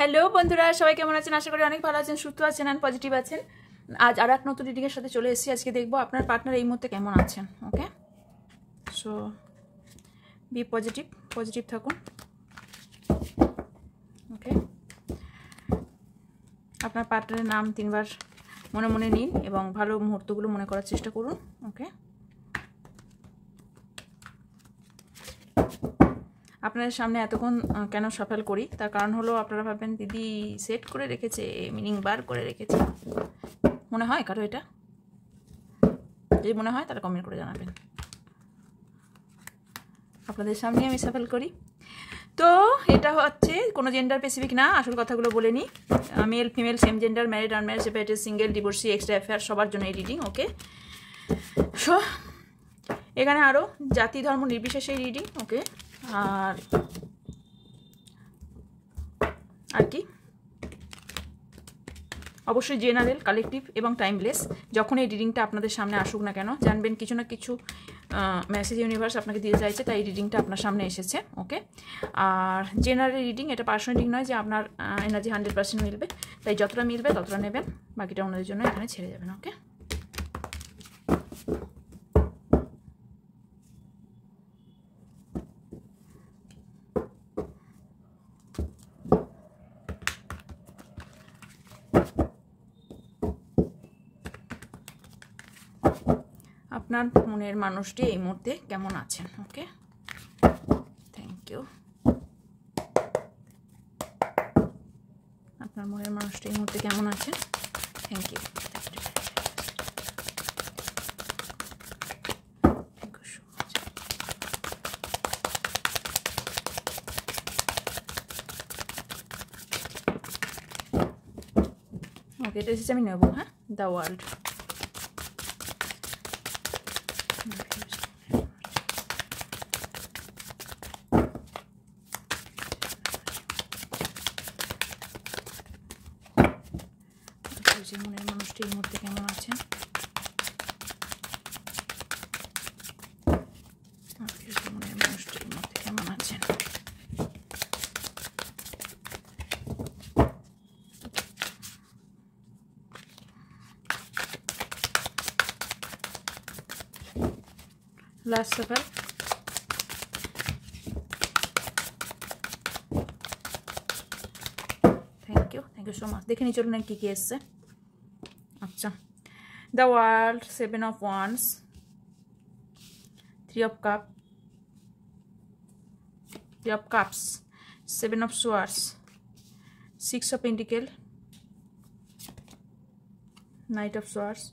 Hello বন্ধুরা, সবাই কেমন আছেন? আশা করি অনেক ভালো আছেন, সুস্থ আছেন আর পজিটিভ আছেন। আজ আর এক নতুন রিডিংয়ের সাথে চলে এসেছি। আজকে দেখবো আপনার পার্টনার এই মুহূর্তে কেমন আছেন। ওকে, সো বি পজিটিভ, পজিটিভ থাকুন। ওকে, আপনার পার্টনারের নাম 3 বার মনে মনে নিন এবং ভালো মুহূর্তগুলো মনে করার চেষ্টা করুন। ওকে, আপনাদের সামনে এতক্ষণ কেন সাফল করি তার কারণ হলো আপনারা ভাববেন দিদি সেট করে রেখেছে, মিনিং বার করে রেখেছে। মনে হয় কারো এটা? যদি মনে হয় তাহলে কমেন্ট করে জানাবেন। আপনাদের সামনে আমি সাফল করি। তো এটা হচ্ছে কোনো জেন্ডার স্পেসিফিক না, আসল কথাগুলো বলে নিই। Male female, same gender, married unmarried, separated, single, divorcee, extra affair, সবার জন্য এই রিডিং। ওকে, সো এখানে আরও জাতি ধর্ম নির্বিশেষে এই রিডিং। ওকে, আর কি অবশ্যই জেনারেল, কালেকটিভ এবং টাইমলেস। যখন এই রিডিংটা আপনাদের সামনে আসুক না কেন, জানবেন কিছু না কিছু মেসেজ ইউনিভার্স আপনাকে দিয়ে চাইছে, তাই এই রিডিংটা আপনার সামনে এসেছে। ওকে, আর জেনারেল রিডিং, এটা পার্সোনাল রিডিং নয় যে আপনার এনার্জি 100% মিলবে, তাই যতটা মিলবে ততটা নেবেন, বাকিটা ওনাদের জন্য এখানে ছেড়ে যাবেন। ওকে, আপনার মনের মানুষটি এই মুহূর্তে কেমন আছেন? ওকে, থ্যাংক ইউ। আপনার মনের মানুষটি এই মুহূর্তে কেমন আছেন? Thank you. ওকে, এটা এসেছে, আমি নেব। হ্যাঁ, দ্য ওয়ার্ল্ড। মনের মানুষটি এই মুহূর্তে কেমন আছেন? মনের মানুষটি এই মুহূর্তে কেমন আছেন? Last supper. Thank you so much. দেখে নিই চলুন কী কী এসছে। আচ্ছা, the world, 7 of Wands, 3 of Cups, 7 of Swords, 6 of Pentacles, Knight of Swords,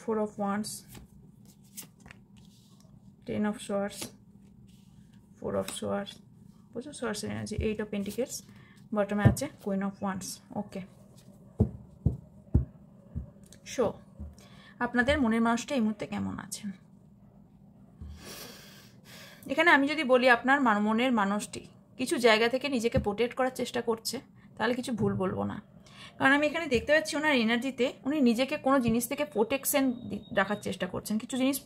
4 of Wands, 10 of Swords, 4 of Swords, প্রচুর সোর্স এনার্জি, 8 of Pentacles, বটমে আছে Queen of Wands। Okay, so আপনাদের মনের মানুষটা এই মুহূর্তে কেমন আছেন? এখানে আমি যদি বলি আপনার মনের মানুষটি কিছু জায়গা থেকে নিজেকে প্রোটেক্ট করার চেষ্টা করছে, তাহলে কিছু ভুল বলবো না। কারণ আমি এখানে দেখতে পাচ্ছি ওনার এনার্জিতে উনি নিজেকে কোনো জিনিস থেকে প্রোটেকশন রাখার চেষ্টা করছেন, কিছু জিনিস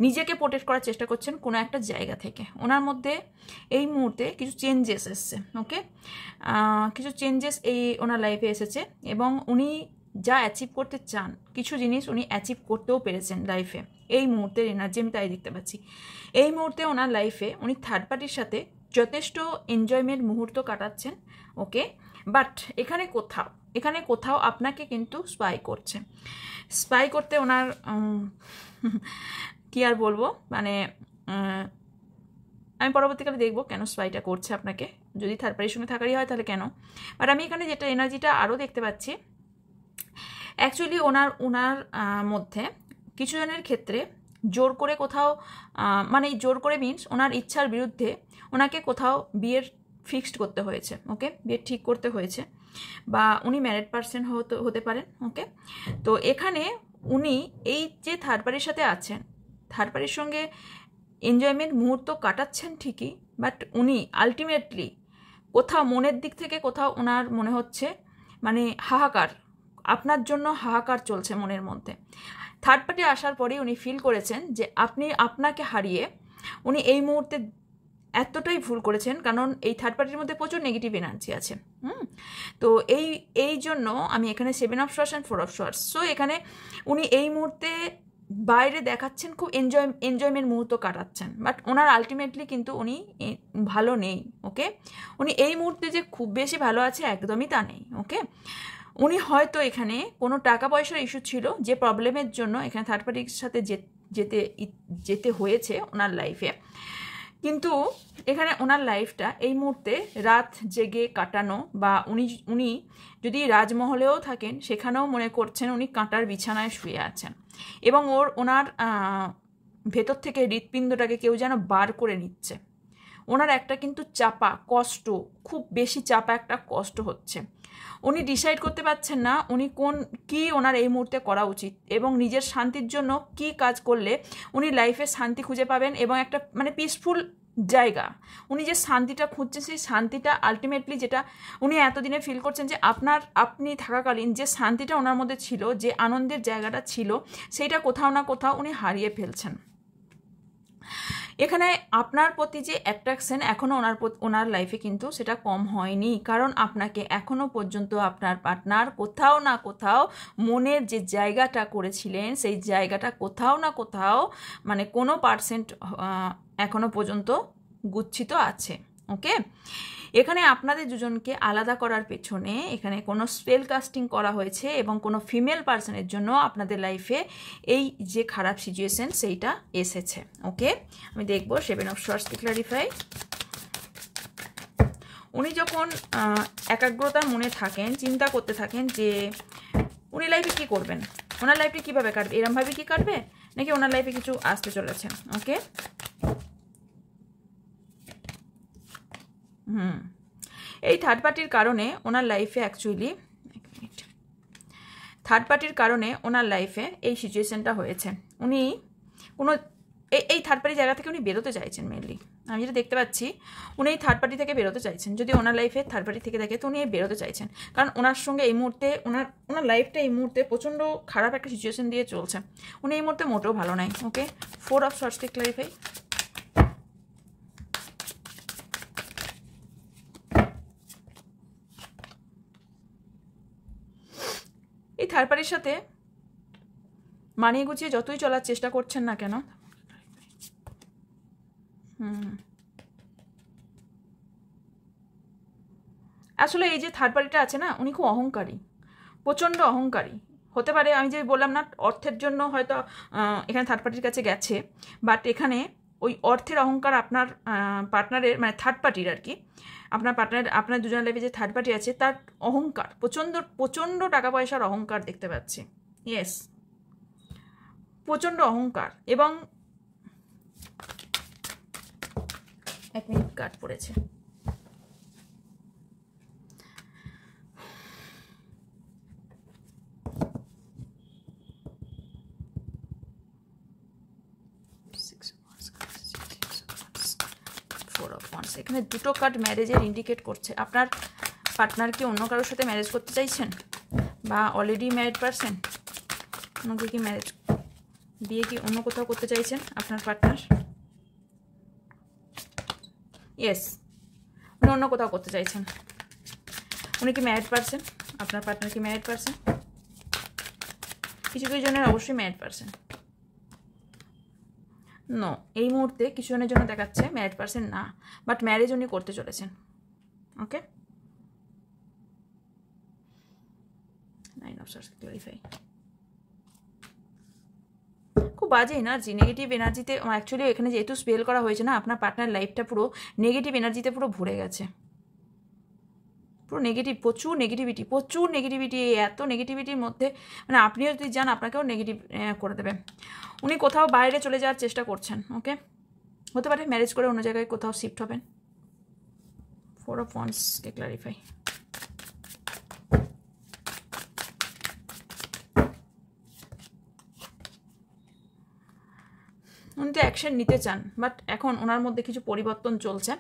নিজেকে প্রোটেক্ট করার চেষ্টা করছেন কোনো একটা জায়গা থেকে। ওনার মধ্যে এই মুহূর্তে কিছু চেঞ্জেস এসছে। ওকে, কিছু চেঞ্জেস ওনার লাইফে এসেছে এবং উনি যা অ্যাচিভ করতে চান কিছু জিনিস উনি অ্যাচিভ করতেও পেরেছেন লাইফে। এই মুহূর্তের এনার্জি আমি তাই দেখতে পাচ্ছি। এই মুহূর্তে ওনার লাইফে উনি থার্ড পার্টির সাথে যথেষ্ট এনজয়মেন্ট মুহূর্ত কাটাচ্ছেন। ওকে, বাট এখানে কোথাও আপনাকে কিন্তু স্পাই করতে ওনার কি আর বলবো, মানে আমি পরবর্তীকালে দেখবো কেন স্পাইটা করছে আপনাকে। যদি থার্ড পার্টির সঙ্গে থাকারই হয় তাহলে কেন, বাট আমি এখানে যেটা এনার্জিটা আরও দেখতে পাচ্ছি, অ্যাকচুয়ালি ওনার মধ্যে কিছু জনের ক্ষেত্রে জোর করে কোথাও, মানে জোর করে মিনস ওনার ইচ্ছার বিরুদ্ধে ওনাকে কোথাও বিয়ের ফিক্সড করতে হয়েছে। ওকে, বিয়ে ঠিক করতে হয়েছে, বা উনি ম্যারিড পারসন হতে পারেন। ওকে, তো এখানে উনি এই যে থার্ড পার্টির সাথে আছেন, থার্ড পার্টির সঙ্গে এনজয়মেন্ট মুহূর্ত কাটাচ্ছেন ঠিকই, বাট উনি আলটিমেটলি কোথাও মনের দিক থেকে কোথাও ওনার মনে হচ্ছে মানে হাহাকার, আপনার জন্য হাহাকার চলছে মনের মধ্যে। থার্ড পার্টি আসার পরে উনি ফিল করেছেন যে আপনাকে হারিয়ে উনি এই মুহূর্তে এতটাই ভুল করেছেন, কারণ এই থার্ড পার্টির মধ্যে প্রচুর নেগেটিভ এনার্জি আছে। তো এই জন্য আমি এখানে 7 of swords and 4 of swords. So এখানে উনি এই মুহূর্তে বাইরে দেখাচ্ছেন খুব এনজয়মেন্ট মুহূর্ত কাটাচ্ছেন, বাট ওনার আলটিমেটলি কিন্তু উনি ভালো নেই। ওকে, উনি এই মুহূর্তে যে খুব বেশি ভালো আছে একদমই তা নেই। ওকে, উনি হয়তো এখানে কোনো টাকা পয়সার ইস্যু ছিল যে প্রবলেমের জন্য এখানে থার্ড পার্টির সাথে যেতে হয়েছে ওনার লাইফে, কিন্তু এখানে ওনার লাইফটা এই মুহূর্তে রাত জেগে কাটানো, বা উনি যদি রাজমহলেও থাকেন সেখানেও মনে করছেন উনি কাঁটার বিছানায় শুয়ে আছেন, এবং ওনার ভেতর থেকে হৃৎপিণ্ডটাকে কেউ যেন বার করে নিচ্ছে। ওনার একটা কিন্তু চাপা কষ্ট, খুব বেশি চাপা একটা কষ্ট হচ্ছে। উনি ডিসাইড করতে পারছেন না উনি কি ওনার এই মুহূর্তে করা উচিত, এবং নিজের শান্তির জন্য কি কাজ করলে উনি লাইফে শান্তি খুঁজে পাবেন, এবং একটা মানে পিসফুল জায়গা। উনি যে শান্তিটা খুঁজছেন সেই শান্তিটা আলটিমেটলি যেটা উনি এতদিনে ফিল করছেন যে আপনি থাকাকালীন যে শান্তিটা ওনার মধ্যে ছিল, যে আনন্দের জায়গাটা ছিল, সেইটা কোথাও না কোথাও উনি হারিয়ে ফেলছেন। এখানে আপনার প্রতি যে অ্যাট্রাকশন এখনও ওনার লাইফে কিন্তু সেটা কম হয়নি, কারণ আপনাকে এখনও পর্যন্ত আপনার পার্টনার কোথাও না কোথাও মনের যে জায়গাটা করেছিলেন সেই জায়গাটা কোথাও না কোথাও মানে কোনো পার্সেন্ট এখনও পর্যন্ত গুচ্ছিত আছে। ওকে, এখানে আপনাদের দুজনকে আলাদা করার পেছনে এখানে কোনো স্পেল কাস্টিং করা হয়েছে, এবং কোনো ফিমেল পার্সনের জন্য আপনাদের লাইফে এই যে খারাপ সিচুয়েশন সেইটা এসেছে। ওকে, আমি দেখব 7 অফ সোয়ার্ডসকে ক্লারিফাই। উনি যখন একাগ্রতার মনে থাকেন, চিন্তা করতে থাকেন যে উনি লাইফে কী করবেন, ওনার লাইফে কীভাবে কাটবে, এরমভাবে কি কাটবে নাকি ওনার লাইফে কিছু আসতে চলেছে। ওকে, এই থার্ড পার্টির কারণে ওনার লাইফে অ্যাকচুয়ালি ওনার লাইফে এই সিচুয়েশনটা হয়েছে। উনি কোনো এই থার্ড পার্টি জায়গা থেকে উনি বেরোতে চাইছেন মেনলি, আমি যেটা দেখতে পাচ্ছি উনি এই থার্ড পার্টি থেকে বেরোতে চাইছেন। যদি ওনার লাইফে থার্ড পার্টি থেকে থাকে তো উনি বেরোতে চাইছেন, কারণ ওনার সঙ্গে এই মুহূর্তে ওনার লাইফটা এই মুহূর্তে প্রচণ্ড খারাপ একটা সিচুয়েশন দিয়ে চলছে। উনি এই মুহূর্তে মোটেও ভালো নাই। ওকে, 4 অফ সোয়ার্ডসকে ক্লারিফাই। এই থার্ড পার্টির সাথে মানিয়ে গুছিয়ে যতই চলার চেষ্টা করছেন না কেন, আসলে এই যে থার্ড পার্টিটা আছে না, উনি খুব অহংকারী, প্রচণ্ড অহংকারী হতে পারে। আমি যে বললাম না অর্থের জন্য হয়তো এখানে থার্ড পার্টির কাছে গেছে, বাট এখানে ওই অর্থের অহংকার আপনার পার্টনারের মানে থার্ড পার্টির আর কি, আপনার দুজনের লাইফে যে থার্ড পার্টি আছে তার অহংকার, প্রচণ্ড টাকা পয়সার অহংকার দেখতে পাচ্ছি। ইয়েস, প্রচণ্ড অহংকার। এবং 1 মিনিট কাট পড়েছে। এখানে দুটো কার্ড ম্যারেজের ইন্ডিকেট করছে। আপনার পার্টনার কি অন্য কারোর সাথে ম্যারেজ করতে চাইছেন, বা অলরেডি ম্যারিড পারসন, ওনাকে কি ম্যারেজ বিয়ে কি অন্য কোথাও করতে চাইছেন আপনার পার্টনার? ইয়েস, উনি অন্য কোথাও করতে চাইছেন। উনি কি ম্যারিড পারসন? আপনার পার্টনার কি ম্যারিড পারসন? কিছু কিছু জনের অবশ্যই ম্যারিড পারসন। নো, এই মুহূর্তে কিছু জনের জন্য দেখাচ্ছে ম্যারিড পারসন না, বাট ম্যারেজ উনি করতে চলেছেন। ওকে, 9 অফ সোয়ার্ডস ক্লারিফাই। খুব বাজে এনার্জি, নেগেটিভ এনার্জিতে অ্যাকচুয়ালি এখানে যেহেতু স্পেল করা হয়েছে না, আপনার পার্টনার লাইফটা পুরো নেগেটিভ এনার্জিতে পুরো ভরে গেছে, পুরো নেগেটিভ, প্রচুর নেগেটিভিটি। এত নেগেটিভিটির মধ্যে মানে আপনিও যদি যান আপনাকেও নেগেটিভ করে দেবে। উনি কোথাও বাইরে চলে যাওয়ার চেষ্টা করছেন। ওকে, হতে পারে ম্যারেজ করে অন্য জায়গায় কোথাও শিফট হবেন। 4 অফ ওয়ান্ডসকে ক্লারিফাই। উনি তো অ্যাকশন নিতে চান, বাট এখন ওনার মধ্যে কিছু পরিবর্তন চলছে,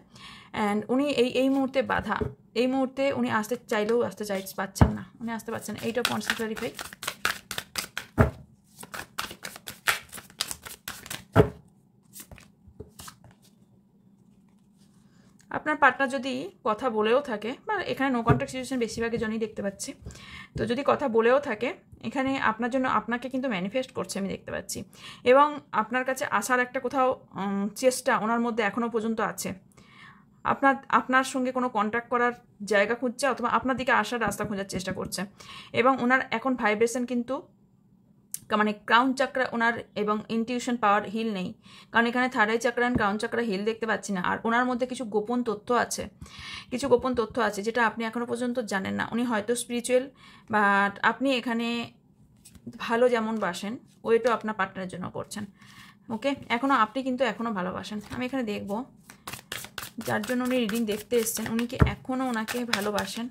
অ্যান্ড উনি এই মুহূর্তে বাধা। এই মুহূর্তে উনি আসতে চাইলেও পাচ্ছেন না, উনি আসতে পারছেন। 8 অফ ওয়ান্ডস ক্লারিফাই। আপনার পার্টনার যদি কথা বলেও থাকে, বা এখানে নো কন্ট্যাক্ট সিচুয়েশন বেশিরভাগের জন্যই দেখতে পাচ্ছি, তো যদি কথা বলেও থাকে এখানে আপনার জন্য আপনাকে কিন্তু ম্যানিফেস্ট করছে আমি দেখতে পাচ্ছি, এবং আপনার কাছে আসার একটা কোথাও চেষ্টা ওনার মধ্যে এখনও পর্যন্ত আছে। আপনার সঙ্গে কোনো কন্ট্যাক্ট করার জায়গা খুঁজছে, অথবা আপনার দিকে আসার রাস্তা খোঁজার চেষ্টা করছে, এবং ওনার এখন ভাইব্রেশন কিন্তু মানে ক্রাউন চাকরা ওনার এবং ইনটিউশন পাওয়ার হিল নেই, কারণ এখানে third eye chakra and crown chakra heal দেখতে পাচ্ছি না। আর ওনার মধ্যে কিছু গোপন তথ্য আছে, যেটা আপনি এখনও পর্যন্ত জানেন না। উনি হয়তো স্পিরিচুয়াল, বাট আপনি এখানে ভালো যেমন বাসেন ওইটাও আপনার পার্টনারের জন্য করছেন। ওকে, আপনি কিন্তু এখনও ভালোবাসেন। আমি এখানে দেখব যার জন্য উনি রিডিং দেখতে এসছেন, উনি কি এখনও ওনাকে ভালোবাসেন?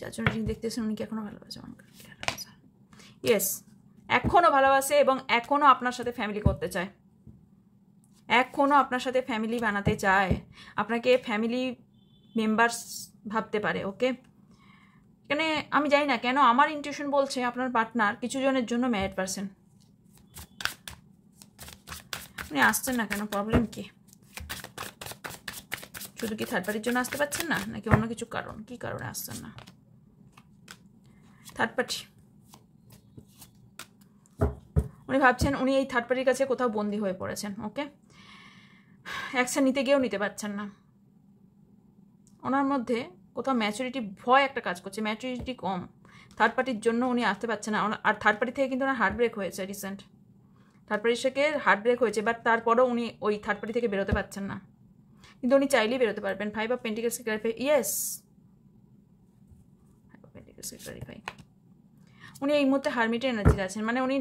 যার জন্য রিডিং দেখতে এসছেন উনি কি এখনও ভালোবাসে? ইয়েস, এখনও ভালোবাসে, এবং এখনও আপনার সাথে ফ্যামিলি করতে চায়, এখনও আপনার সাথে ফ্যামিলি বানাতে চায়, আপনাকে ফ্যামিলি মেম্বার্স ভাবতে পারে। ওকে, এখানে আমি জানি না কেন আমার ইনটিউশন বলছে আপনার পার্টনার কিছু জনের জন্য ম্যারিড পারসন। উনি আসছেন না কেন? প্রবলেম কি? শুধু কি থার্ড পার্টির জন্য আসতে পারছেন না, নাকি অন্য কিছু কারণ? কি কারণে আসছেন না? থার্ড পার্টি, উনি ভাবছেন উনি এই থার্ড পার্টির কাছে কোথাও বন্দি হয়ে পড়েছেন। ওকে, অ্যাকশন নিতে গিয়েও নিতে পারছেন না। ওনার মধ্যে কোথাও ম্যাচুরিটি ভয় একটা কাজ করছে, ম্যাচুরিটি কম। থার্ড পার্টির জন্য উনি আসতে পারছেন না। আর থার্ড পার্টি থেকে কিন্তু ওনার হার্ট ব্রেক হয়েছে রিসেন্ট, থার্ড পার্টির থেকে হার্ট ব্রেক হয়েছে, বাট তারপরেও উনি ওই থার্ড পার্টি থেকে বেরোতে পারছেন না, কিন্তু উনি চাইলেই বেরোতে পারবেন। 5 of pentacles clarify, yes, 5 of pentacles clarify. উনি এই মুহূর্তে হারমিটের এনার্জিতে আছেন, মানে উনি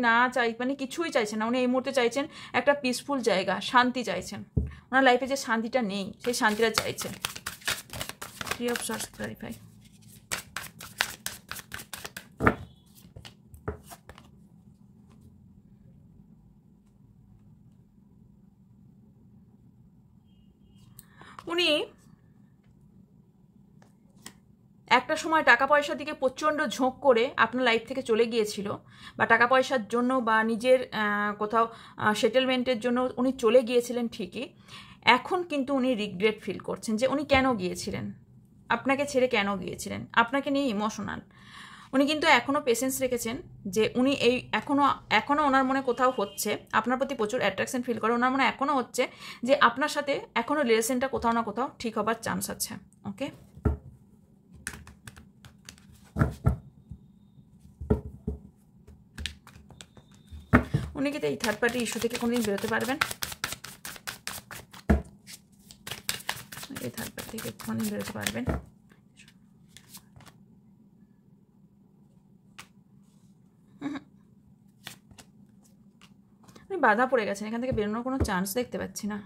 মানে কিছুই চাইছেন না। উনি এই মুহূর্তে চাইছেন একটা পিসফুল জায়গা, শান্তি চাইছেন। ওনার লাইফে যে শান্তিটা নেই সেই শান্তিটা চাইছেন। 3 অফ সর্টস ক্লারিফাই। উনি একটা সময় টাকা পয়সার দিকে প্রচণ্ড ঝোঁক করে আপনার লাইফ থেকে চলে গিয়েছিল, বা টাকা পয়সার জন্য বা নিজের কোথাও সেটেলমেন্টের জন্য উনি চলে গিয়েছিলেন ঠিকই। এখন কিন্তু উনি রিগ্রেট ফিল করছেন যে উনি কেন গিয়েছিলেন, আপনাকে ছেড়ে কেন গিয়েছিলেন, আপনাকে নিয়ে ইমোশনাল। উনি কিন্তু এখনও পেশেন্স রেখেছেন যে উনি এই এখনও ওনার মনে কোথাও হচ্ছে, আপনার প্রতি প্রচুর অ্যাট্রাকশন ফিল করে। ওনার মনে এখনও হচ্ছে যে আপনার সাথে এখনও রিলেশনটা কোথাও না কোথাও ঠিক হবার চান্স আছে। ওকে, উনি কি এই থার্ড পার্টি ইস্যু থেকে কোনোদিন বেরোতে পারবেন? এই থার্ড পার্টি থেকে কোনোদিন বেরোতে পারবেন? উনি বাধা পড়ে গেছেন, এখান থেকে বেরোনোর কোনো চান্স দেখতে পাচ্ছি না।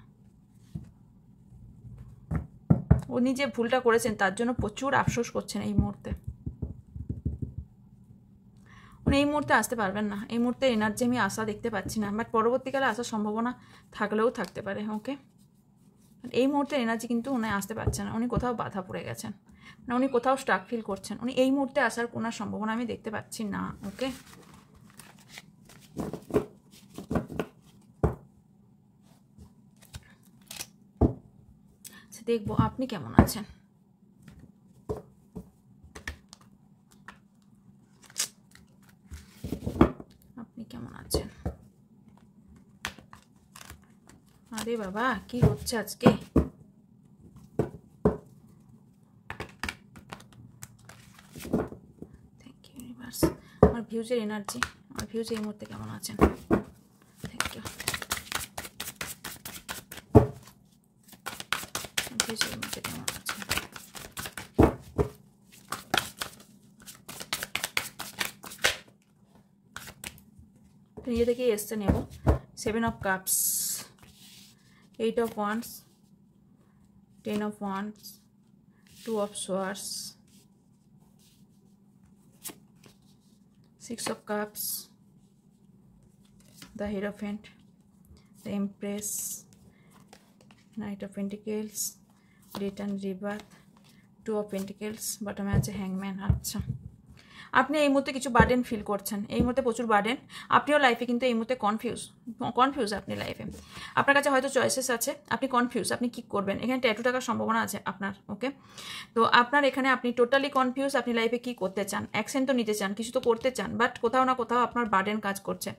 উনি যে ভুলটা করেছেন তার জন্য প্রচুর আফসোস করছেন এই মুহূর্তে। উনি এই মুহূর্তে আসতে পারবেন না, এই মুহূর্তে এনার্জি আমি আশা দেখতে পাচ্ছি না, বাট পরবর্তীকালে আসার সম্ভাবনা থাকলেও থাকতে পারে। ওকে, এই মুহূর্তে এনার্জি কিন্তু উনি আসতে পারছেন না, উনি কোথাও বাধা পড়ে গেছেন, না উনি কোথাও স্টাক ফিল করছেন। উনি এই মুহূর্তে আসার কোনো সম্ভাবনা আমি দেখতে পাচ্ছি না। ওকে, দেখবো আপনি কেমন আছেন। আপনি কেমন আছেন? আরে বাবা, কি হচ্ছে আজকে? Thank you universe. আমার ভিউজের এনার্জি, আমার ভিউজ এই মুহূর্তে কেমন আছেন? Thank you. ভিউজ এই মুহূর্তে কেমন আছেন? নিজে থেকেই এসছে নেব। 7 of cups, 8 of wands, 10 of wands, 2 of swords, 6 of cups, the Hierophant, the Empress, Knight of Pentacles, Return Rebirth, 2 of Pentacles, bottom আছে Hangman। আচ্ছা, আপনি এই মুহূর্তে কিছু বার্ডেন ফিল করছেন, এই মুহূর্তে প্রচুর বার্ডেন। আপনিও লাইফে কিন্তু এই মুহূর্তে কনফিউজ আপনি লাইফে। আপনার কাছে হয়তো চয়েসেস আছে, আপনি কনফিউজ, আপনি কী করবেন। এখানে ট্যাটু থাকার সম্ভাবনা আছে আপনার। ওকে, তো আপনার এখানে আপনি টোটালি কনফিউজ, আপনি লাইফে কী করতে চান, অ্যাকশন তো নিতে চান, কিছু তো করতে চান, বাট কোথাও না কোথাও আপনার বার্ডেন কাজ করছে।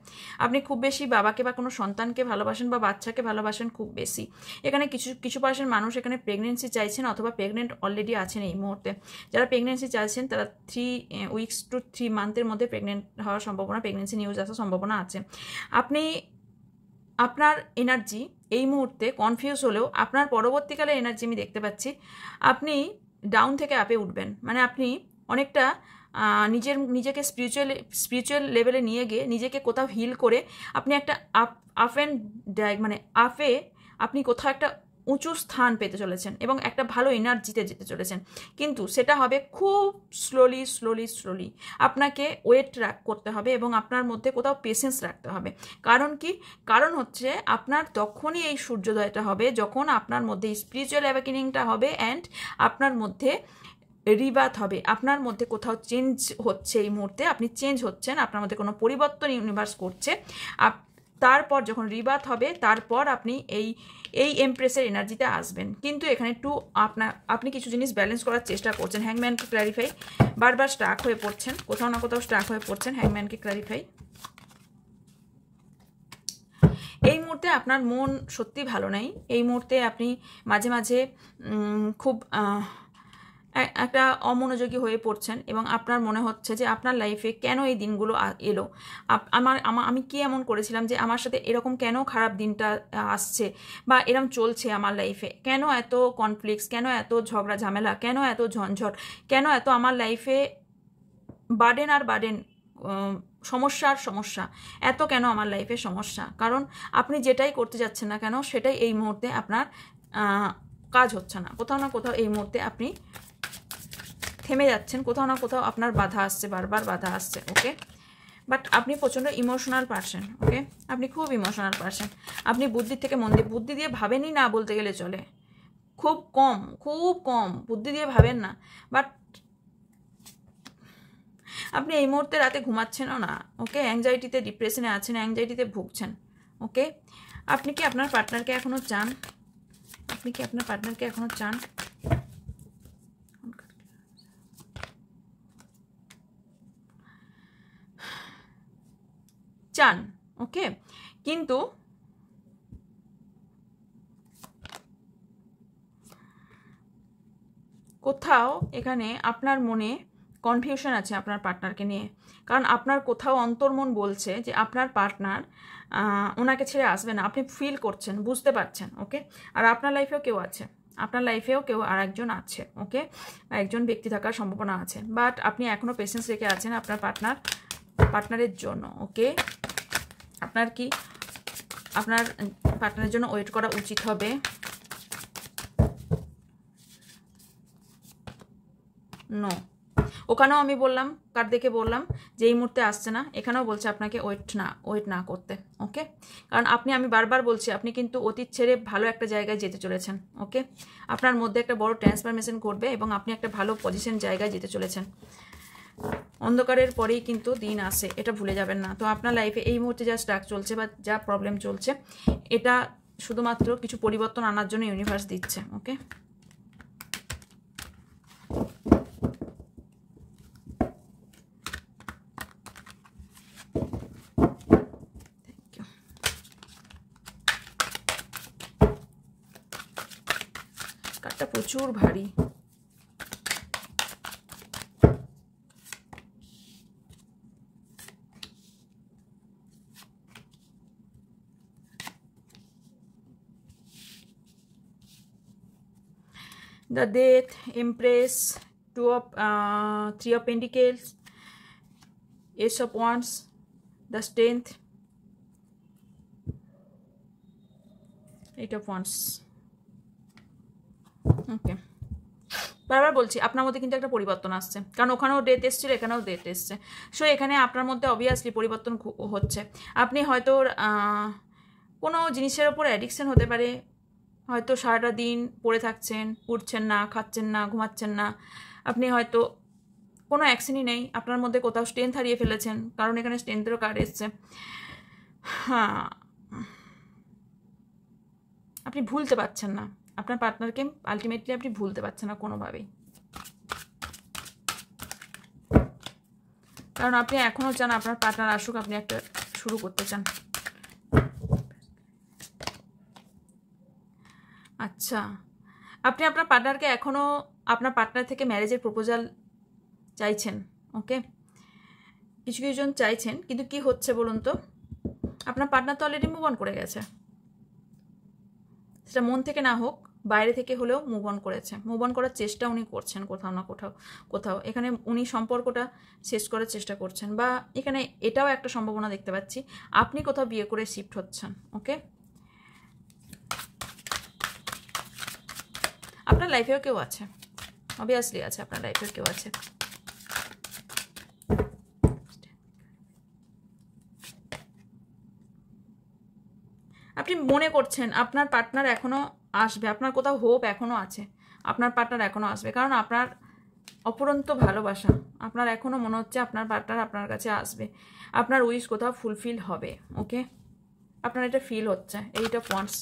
আপনি খুব বেশি বাবাকে বা কোনো সন্তানকে ভালোবাসেন বা বাচ্চাকে ভালোবাসেন খুব বেশি। এখানে কিছু পার্সেন্ট মানুষ এখানে প্রেগনেন্সি চাইছেন অথবা প্রেগনেন্ট অলরেডি আছেন এই মুহূর্তে। যারা প্রেগনেন্সি চাইছেন তারা 3 উইকস টু 3 মান্থের মধ্যে প্রেগনেন্ট হওয়ার সম্ভাবনা, প্রেগনেন্সি নিউজ আসার সম্ভাবনা আছে। আপনি আপনার এনার্জি এই মুহূর্তে কনফিউজ হলেও আপনার পরবর্তীকালে এনার্জি আমি দেখতে পাচ্ছি আপনি ডাউন থেকে আপে উঠবেন। মানে আপনি অনেকটা নিজেকে স্পিরিচুয়াল লেভেলে নিয়ে গিয়ে নিজেকে কোথাও হিল করে আপনি একটা আপে আপনি কোথাও একটা উঁচু স্থান পেতে চলেছেন এবং একটা ভালো এনার্জিতে যেতে চলেছেন। কিন্তু সেটা হবে খুব স্লোলি। আপনাকে ওয়েট করতে হবে এবং আপনার মধ্যে কোথাও পেশেন্স রাখতে হবে। কারণ হচ্ছে আপনার তখনই এই সূর্যোদয়টা হবে যখন আপনার মধ্যে স্পিরিচুয়াল অ্যাওয়েকেনিংটা হবে অ্যান্ড আপনার মধ্যে রিবাথ হবে। আপনার মধ্যে কোথাও চেঞ্জ হচ্ছে, এই মুহূর্তে আপনি চেঞ্জ হচ্ছেন, আপনার মধ্যে কোনো পরিবর্তন ইউনিভার্স করছে। তারপর যখন রিবাথ হবে তারপর আপনি এই এমপ্রেসের এনার্জিতে আসবেন। কিন্তু এখানে আপনি কিছু জিনিস ব্যালেন্স করার চেষ্টা করছেন। হ্যাংম্যানকে ক্ল্যারিফাই, বারবার স্টাক হয়ে পড়ছেন, কোথাও না কোথাও স্টাক হয়ে পড়ছেন। হ্যাংম্যানকে ক্ল্যারিফাই। এই মুহূর্তে আপনার মন সত্যি ভালো নাই। এই মুহূর্তে আপনি মাঝে মাঝে খুব একটা অমনোযোগী হয়ে পড়ছেন এবং আপনার মনে হচ্ছে যে আপনার লাইফে কেন এই দিনগুলো এলো, আমি কি এমন করেছিলাম যে আমার সাথে এরকম কেন খারাপ দিনটা আসছে বা এরকম চলছে আমার লাইফে, কেন এত কনফ্লিক্টস, কেন এত ঝগড়া ঝামেলা, কেন এত ঝঞ্ঝট, কেন এত আমার লাইফে বার্ডেন, সমস্যা এত কেন আমার লাইফে সমস্যা। কারণ আপনি যেটাই করতে যাচ্ছেন না কেন সেটাই এই মুহূর্তে আপনার কাজ হচ্ছে না। কোথাও না কোথাও এই মুহূর্তে আপনি থেমে যাচ্ছেন, কোথাও না কোথাও আপনার বাধা আসছে, বারবার বাধা আসছে। ওকে, বাট আপনি প্রচণ্ড ইমোশনাল পারসন। ওকে, আপনি খুব ইমোশনাল পারসন। আপনি বুদ্ধির থেকে বুদ্ধি দিয়ে ভাবেনই না বলতে গেলে চলে। খুব কম বুদ্ধি দিয়ে ভাবেন না। বাট আপনি এই মুহূর্তে রাতে ঘুমাচ্ছেনও না। ওকে, অ্যাংজাইটিতে, ডিপ্রেশনে আছেন, অ্যাংজাইটিতে ভুগছেন। ওকে, আপনি কি আপনার পার্টনারকে এখনও চান? চান। ওকে, কিন্তু কোথাও এখানে আপনার মনে কনফিউশন আছে আপনার পার্টনারকে নিয়ে। কারণ আপনার কোথাও অন্তর্মন বলছে যে আপনার পার্টনার ওনাকে ছেড়ে আসবে না। আপনি ফিল করছেন, বুঝতে পারছেন। ওকে, আর আপনার লাইফেও কেউ আছে, আপনার লাইফেও কেউ আর একজন আছে। ওকে, একজন ব্যক্তি থাকার সম্ভাবনা আছে। বাট আপনি এখনও পেশেন্স রেখে আছেন আপনার পার্টনারের জন্য। ওকে, আপনার পার্টনারের জন্য ওয়েট করা উচিত হবে। নো, ওখানেও আমি বললাম, কার দেখে বললাম যে এই মুহূর্তে আসছে না। এখানেও বলছে আপনাকে ওয়েট না করতে। ওকে, কারণ আমি বারবার বলছি আপনি কিন্তু অতীত ছেড়ে ভালো একটা জায়গায় যেতে চলেছেন। ওকে, আপনার মধ্যে একটা বড় ট্রান্সফরমেশন করবে এবং আপনি একটা ভালো পজিশন জায়গায় যেতে চলেছেন। অন্ধকারের পরেই কিন্তু দিন আসে, এটা ভুলে যাবেন না। তো আপনার লাইফে এই মুহূর্তে যা স্টাক চলছে বা যা প্রবলেম চলছে, এটা শুধুমাত্র কিছু পরিবর্তন আনার জন্য ইউনিভার্স দিচ্ছে। ওকে, কার্ডটা প্রচুর ভারী। The Death, Empress, 3 of Pentacles, Ace of Wands, the Strength, 8 of Wands. ওকে, বারবার বলছি আপনার মধ্যে কিন্তু একটা পরিবর্তন আসছে, কারণ ওখানেও ডেথ এসছিল, এখানেও ডেথ এসছে। সো এখানে আপনার মধ্যে অবভিয়াসলি পরিবর্তন হচ্ছে। আপনি হয়তো কোনো জিনিসের ওপর অ্যাডিকশন হতে পারে, হয়তো সারাটা দিন পড়ে থাকছেন, উঠছেন না, খাচ্ছেন না, ঘুমাচ্ছেন না। আপনি হয়তো কোনো অ্যাকশনই নেই, আপনার মধ্যে কোথাও স্ট্রেংথ হারিয়ে ফেলেছেন, কারণ এখানে স্ট্রেংথেরও কার্ড এসছে। হ্যাঁ, আপনি ভুলতে পারছেন না আপনার পার্টনারকে, আলটিমেটলি আপনি ভুলতে পারছেন না কোনোভাবেই, কারণ আপনি এখনও চান আপনার পার্টনার আসুক, আপনি একটা শুরু করতে চান। আচ্ছা, আপনি আপনার পার্টনারকে এখনও আপনার পার্টনার থেকে ম্যারেজের প্রপোজাল চাইছেন। ওকে, কিছু জন চাইছেন, কিন্তু কি হচ্ছে বলুন তো, আপনার পার্টনার তো অলরেডি মুভ অন করে গেছে। সেটা মন থেকে না হোক, বাইরে থেকে হলেও মুভ অন করেছে, মুভ অন করার চেষ্টা উনি করছেন কোথাও না কোথাও। এখানে উনি সম্পর্কটা শেষ করার চেষ্টা করছেন, বা এখানে এটাও একটা সম্ভাবনা দেখতে পাচ্ছি, আপনি কোথাও বিয়ে করে শিফট হচ্ছেন। ওকে, আপনার লাইফেও কেউ আছে, অবভিয়াসলি আছে, আপনার লাইফেও কেউ আছে। আপনি মনে করছেন আপনার পার্টনার এখনও আসবে, আপনার কোথাও হোপ এখনও আছে, আপনার পার্টনার এখনও আসবে, কারণ আপনার অপরন্ত ভালোবাসা, আপনার এখনও মনে হচ্ছে আপনার পার্টনার আপনার কাছে আসবে, আপনার উইশ কোথাও ফুলফিল হবে। ওকে, আপনার এটা ফিল হচ্ছে। এইটা পয়েন্টস,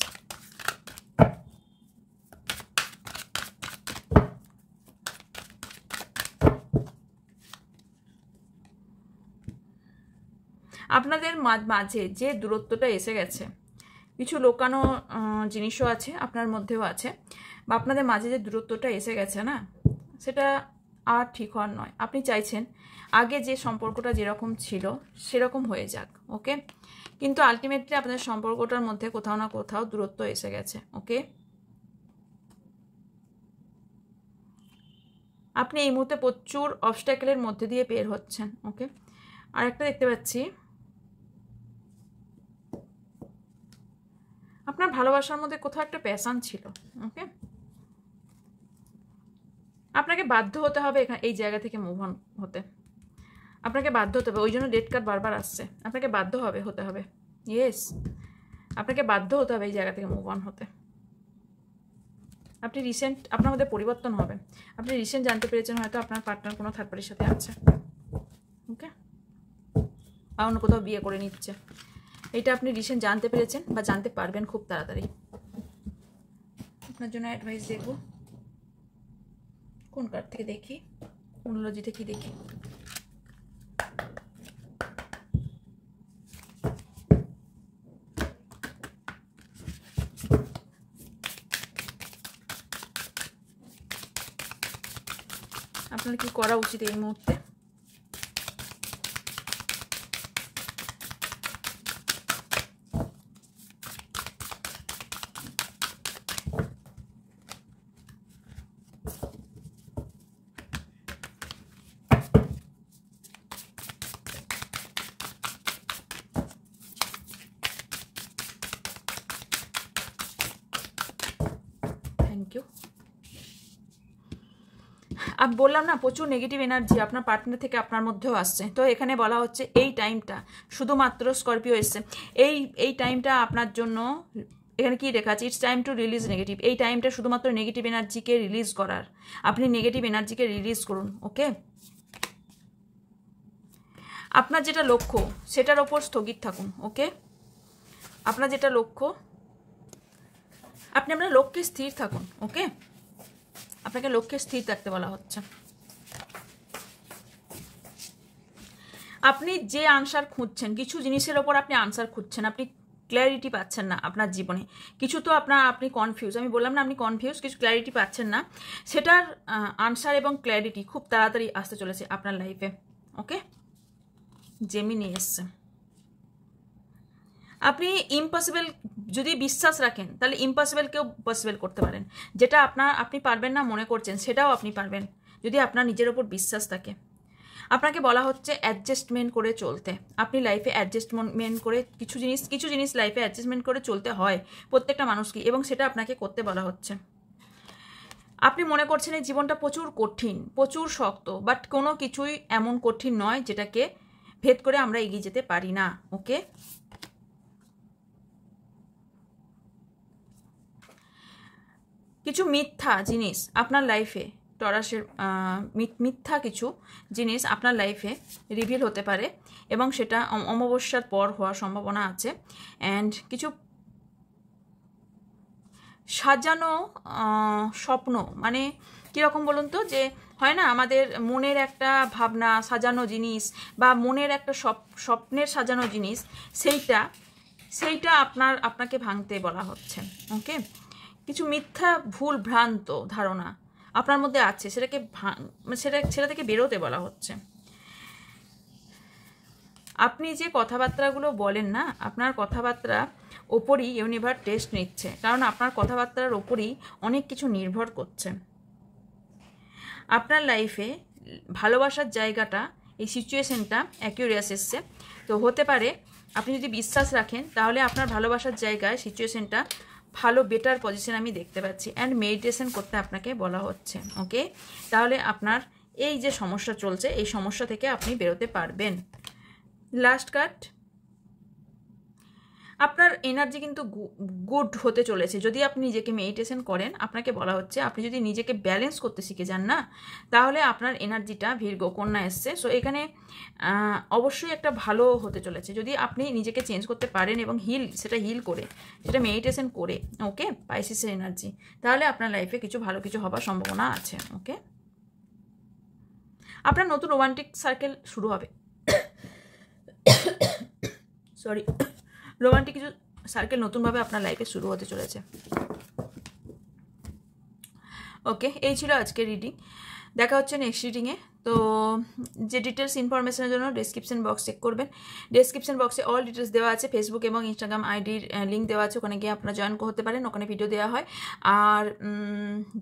আপনাদের মাঝে যে দূরত্বটা এসে গেছে, কিছু লোকানো জিনিসও আছে, আপনার মধ্যেও আছে, বা আপনাদের মাঝে যে দূরত্বটা এসে গেছে না, সেটা আর ঠিক হওয়ার নয়। আপনি চাইছেন আগে যে সম্পর্কটা যেরকম ছিল সেরকম হয়ে যাক। ওকে, কিন্তু আলটিমেটলি আপনাদের সম্পর্কটার মধ্যে কোথাও না কোথাও দূরত্ব এসে গেছে। ওকে, আপনি এই মুহূর্তে প্রচুর অবস্ট্যাকেলের মধ্যে দিয়ে বের হচ্ছেন। ওকে, আর একটা দেখতে পাচ্ছি, আপনার ভালোবাসার মধ্যে কোথাও একটা প্যাশন ছিল। ওকে, আপনাকে বাধ্য হতে হবে এই জায়গা থেকে মুভ অন হতে, আপনাকে বাধ্য হতে হবে। ওই জন্য ডেট কার্ড বারবার আসছে, আপনাকে বাধ্য হতে হবে। ইয়েস, আপনাকে বাধ্য হতে হবে এই জায়গা থেকে মুভ অন হতে। আপনি রিসেন্ট, আপনার মধ্যে পরিবর্তন হবে, আপনি রিসেন্ট জানতে পেরেছেন হয়তো আপনার পার্টনার কোনো থার্ড পার্টির সাথে আছে। ওকে, বা অন্য কোথাও বিয়ে করে নিচ্ছে, এটা আপনি রিসেন্ট জানতে পেরেছেন বা জানতে পারবেন খুব তাড়াতাড়ি। আপনার জন্য অ্যাডভাইস দেখব, কোন কার্ড থেকে দেখি, নুমোলজি থেকে দেখি। আপনার কি করা উচিত এই মুহূর্তে? Thank you. আমি বললাম না, প্রচুর নেগেটিভ এনার্জি আপনার পার্টনার থেকে আপনার মধ্যেও আসছে। তো এখানে বলা হচ্ছে এই টাইমটা শুধুমাত্র স্করপিও এসছে, এই টাইমটা আপনার জন্য, এখানে কি লেখা আছে, it's time to release negative. এই টাইমটা শুধুমাত্র নেগেটিভ এনার্জিকে রিলিজ করার, আপনি নেগেটিভ এনার্জিকে রিলিজ করুন। ওকে, আপনার যেটা লক্ষ্য সেটার ওপর স্থগিত থাকুন। ওকে, আপনার যেটা লক্ষ্য, আপনি আপনার লক্ষ্যে স্থির থাকুন। ওকে, আপনাকে লক্ষ্যে স্থির থাকতে বলা হচ্ছে। আপনি যে আনসার খুঁজছেন, কিছু জিনিসের ওপর আপনি আনসার খুঁজছেন, আপনি ক্ল্যারিটি পাচ্ছেন না আপনার জীবনে, কিছু তো আপনি কনফিউজ, আমি বললাম না আপনি কনফিউজ, কিছু ক্ল্যারিটি পাচ্ছেন না, সেটার আনসার এবং ক্ল্যারিটি খুব তাড়াতাড়ি আসতে চলেছে আপনার লাইফে। ওকে, জেমিনি এসছে। আপনি ইম্পসিবল যদি বিশ্বাস রাখেন, তাহলে ইম্পসিবলকেও পসিবল করতে পারেন। যেটা আপনি পারবেন না মনে করছেন, সেটাও আপনি পারবেন যদি আপনার নিজের ওপর বিশ্বাস থাকে। আপনাকে বলা হচ্ছে অ্যাডজাস্টমেন্ট করে চলতে, আপনি লাইফে অ্যাডজাস্টমেন্ট করে কিছু জিনিস লাইফে অ্যাডজাস্টমেন্ট করে চলতে হয় প্রত্যেকটা মানুষকে, এবং সেটা আপনাকে করতে বলা হচ্ছে। আপনি মনে করছেন এই জীবনটা প্রচুর কঠিন, প্রচুর শক্ত, বাট কোনো কিছুই এমন কঠিন নয় যেটাকে ভেদ করে আমরা এগিয়ে যেতে পারি না। ওকে, কিছু মিথ্যা জিনিস আপনার লাইফে টরাসের মিথ্যা কিছু জিনিস আপনার লাইফে রিভিল হতে পারে এবং সেটা অমাবস্যার পর হওয়ার সম্ভাবনা আছে। অ্যান্ড কিছু সাজানো স্বপ্ন, মানে কীরকম বলুন তো, যে হয় না আমাদের মনের একটা ভাবনা সাজানো জিনিস বা মনের একটা স্বপ্নের সাজানো জিনিস, সেইটা আপনাকে ভাঙতে বলা হচ্ছে। ওকে, কিছু মিথ্যা ভুল ভ্রান্ত ধারণা আপনার মধ্যে আছে, সেটা থেকে বেরোতে বলা হচ্ছে। আপনি যে কথাবার্তাগুলো বলেন না, আপনার কথাবার্তা ওপরই ইউনিভার্স টেস্ট নিচ্ছে, কারণ আপনার কথাবার্তার ওপরই অনেক কিছু নির্ভর করছে। আপনার লাইফে ভালোবাসার জায়গাটা, এই সিচুয়েশনটা অ্যাকিউরিয়াস এসছে, তো হতে পারে আপনি যদি বিশ্বাস রাখেন তাহলে আপনার ভালোবাসার জায়গায় সিচুয়েশনটা ভালো বেটার পজিশন আমি দেখতে পাচ্ছি। অ্যান্ড মেডিটেশন করতে আপনাকে বলা হচ্ছে। ওকে, তাহলে আপনার এই যে সমস্যা চলছে, এই সমস্যা থেকে আপনি বেরোতে পারবেন। লাস্ট কার্ড, আপনার এনার্জি কিন্তু গুড হতে চলেছে যদি আপনি নিজেকে মেডিটেশন করেন। আপনাকে বলা হচ্ছে আপনি যদি নিজেকে ব্যালেন্স করতে শিখে যান না, তাহলে আপনার এনার্জিটা ভির্গো কন্যা এসছে। সো এখানে অবশ্যই একটা ভালো হতে চলেছে যদি আপনি নিজেকে চেঞ্জ করতে পারেন এবং সেটা হিল করে, সেটা মেডিটেশন করে। ওকে, পাইসিসের এনার্জি, তাহলে আপনার লাইফে কিছু ভালো কিছু হবার সম্ভাবনা আছে। ওকে, আপনার নতুন রোমান্টিক সার্কেল শুরু হবে। সরি, রোমান্টিক কিছু সার্কেল নতুনভাবে আপনার লাইফে শুরু হতে চলেছে। ওকে, এই ছিল আজকের রিডিং। দেখা হচ্ছে নেক্সট রিডিংয়ে। তো যে ডিটেলস ইনফরমেশনের জন্য ডেসক্রিপশন বক্স চেক করবেন। ডেসক্রিপশন বক্সে অল ডিটেলস দেওয়া আছে, ফেসবুক এবং ইনস্টাগ্রাম আইডির লিঙ্ক দেওয়া আছে, ওখানে গিয়ে আপনারা জয়েন হতে পারেন, ওখানে ভিডিও দেওয়া হয়। আর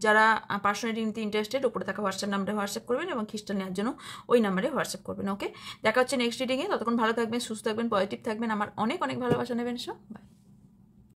যারা পার্সোনাল রিডিং নিতে ইন্টারেস্টেড, উপরে থাকা হোয়াটসঅ্যাপ নাম্বারে হোয়াটসঅ্যাপ করবেন এবং খ্রিস্টান নেওয়ার জন্য ওই নাম্বারে হোয়াটসঅ্যাপ করবেন। ওকে, দেখা হচ্ছে নেক্সট রিডিংয়ে। ততক্ষণ ভালো থাকবেন, সুস্থ থাকবেন, পজিটিভ থাকবেন। আমার অনেক অনেক ভালোবাসা নেবেন। বাই।